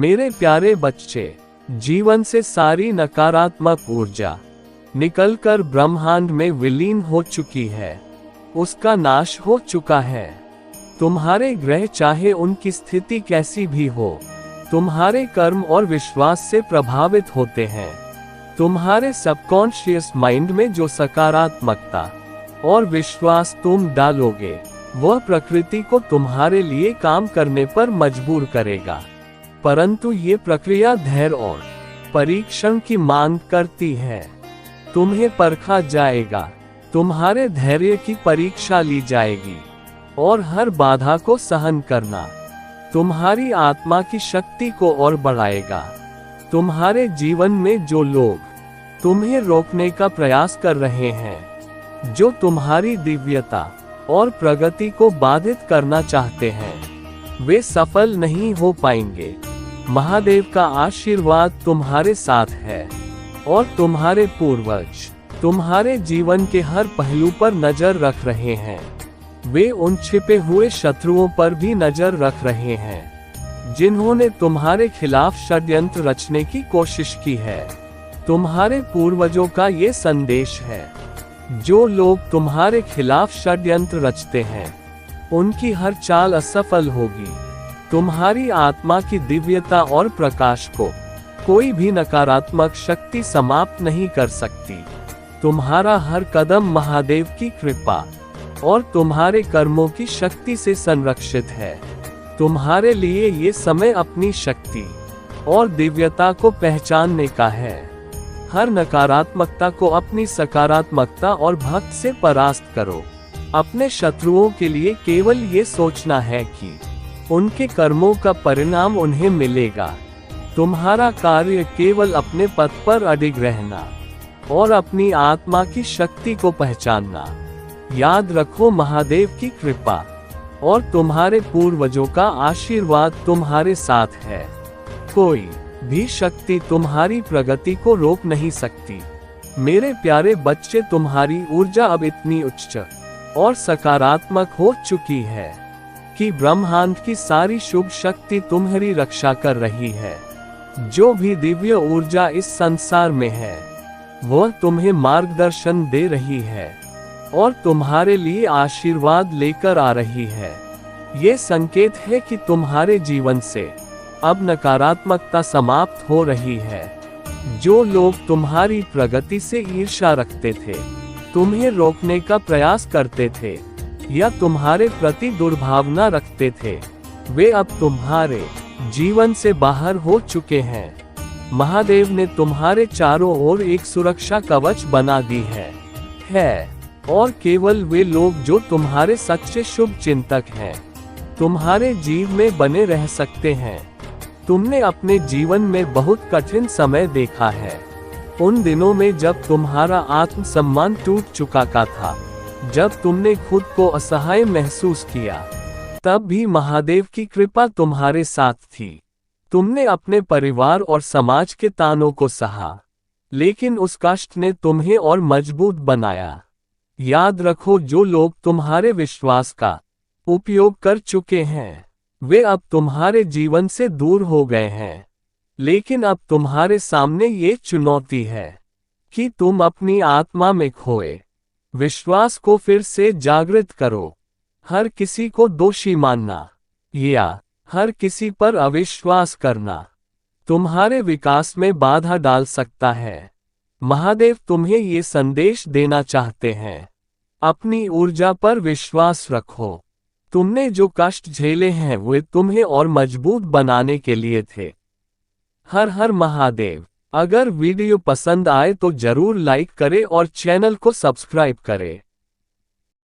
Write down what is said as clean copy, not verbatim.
मेरे प्यारे बच्चे, जीवन से सारी नकारात्मक ऊर्जा निकलकर ब्रह्मांड में विलीन हो चुकी है। उसका नाश हो चुका है। तुम्हारे ग्रह चाहे उनकी स्थिति कैसी भी हो, तुम्हारे कर्म और विश्वास से प्रभावित होते हैं। तुम्हारे सबकॉन्शियस माइंड में जो सकारात्मकता और विश्वास तुम डालोगे, वह प्रकृति को तुम्हारे लिए काम करने पर मजबूर करेगा। परंतु ये प्रक्रिया धैर्य और परीक्षण की मांग करती है। तुम्हें परखा जाएगा, तुम्हारे धैर्य की परीक्षा ली जाएगी और हर बाधा को सहन करना तुम्हारी आत्मा की शक्ति को और बढ़ाएगा। तुम्हारे जीवन में जो लोग तुम्हें रोकने का प्रयास कर रहे हैं, जो तुम्हारी दिव्यता और प्रगति को बाधित करना चाहते हैं, वे सफल नहीं हो पाएंगे। महादेव का आशीर्वाद तुम्हारे साथ है और तुम्हारे पूर्वज तुम्हारे जीवन के हर पहलू पर नजर रख रहे हैं। वे उन छिपे हुए शत्रुओं पर भी नजर रख रहे हैं जिन्होंने तुम्हारे खिलाफ षड्यंत्र रचने की कोशिश की है। तुम्हारे पूर्वजों का ये संदेश है, जो लोग तुम्हारे खिलाफ षड्यंत्र रचते हैं, उनकी हर चाल असफल होगी। तुम्हारी आत्मा की दिव्यता और प्रकाश को कोई भी नकारात्मक शक्ति समाप्त नहीं कर सकती। तुम्हारा हर कदम महादेव की कृपा और तुम्हारे कर्मों की शक्ति से संरक्षित है। तुम्हारे लिए ये समय अपनी शक्ति और दिव्यता को पहचानने का है। हर नकारात्मकता को अपनी सकारात्मकता और भक्त से परास्त करो। अपने शत्रुओं के लिए केवल ये सोचना है कि उनके कर्मों का परिणाम उन्हें मिलेगा। तुम्हारा कार्य केवल अपने पथ पर अडिग रहना और अपनी आत्मा की शक्ति को पहचानना। याद रखो, महादेव की कृपा और तुम्हारे पूर्वजों का आशीर्वाद तुम्हारे साथ है। कोई भी शक्ति तुम्हारी प्रगति को रोक नहीं सकती। मेरे प्यारे बच्चे, तुम्हारी ऊर्जा अब इतनी उच्च और सकारात्मक हो चुकी है कि ब्रह्मांड की सारी शुभ शक्ति तुम्हारी रक्षा कर रही है। जो भी दिव्य ऊर्जा इस संसार में है, वह तुम्हें मार्गदर्शन दे रही है और तुम्हारे लिए आशीर्वाद लेकर आ रही है। ये संकेत है कि तुम्हारे जीवन से अब नकारात्मकता समाप्त हो रही है। जो लोग तुम्हारी प्रगति से ईर्ष्या रखते थे, तुम्हें रोकने का प्रयास करते थे या तुम्हारे प्रति दुर्भावना रखते थे, वे अब तुम्हारे जीवन से बाहर हो चुके हैं। महादेव ने तुम्हारे चारों ओर एक सुरक्षा कवच बना दी है और केवल वे लोग जो तुम्हारे सच्चे शुभ चिंतक हैं, तुम्हारे जीव में बने रह सकते हैं। तुमने अपने जीवन में बहुत कठिन समय देखा है। उन दिनों में जब तुम्हारा आत्मसम्मान टूट चुका था, जब तुमने खुद को असहाय महसूस किया, तब भी महादेव की कृपा तुम्हारे साथ थी। तुमने अपने परिवार और समाज के तानों को सहा, लेकिन उस कष्ट ने तुम्हें और मजबूत बनाया। याद रखो, जो लोग तुम्हारे विश्वास का उपयोग कर चुके हैं, वे अब तुम्हारे जीवन से दूर हो गए हैं। लेकिन अब तुम्हारे सामने ये चुनौती है कि तुम अपनी आत्मा में खोए विश्वास को फिर से जागृत करो। हर किसी को दोषी मानना या हर किसी पर अविश्वास करना तुम्हारे विकास में बाधा डाल सकता है। महादेव तुम्हें ये संदेश देना चाहते हैं, अपनी ऊर्जा पर विश्वास रखो। तुमने जो कष्ट झेले हैं, वे तुम्हें और मजबूत बनाने के लिए थे। हर हर महादेव। अगर वीडियो पसंद आए तो जरूर लाइक करें और चैनल को सब्सक्राइब करें।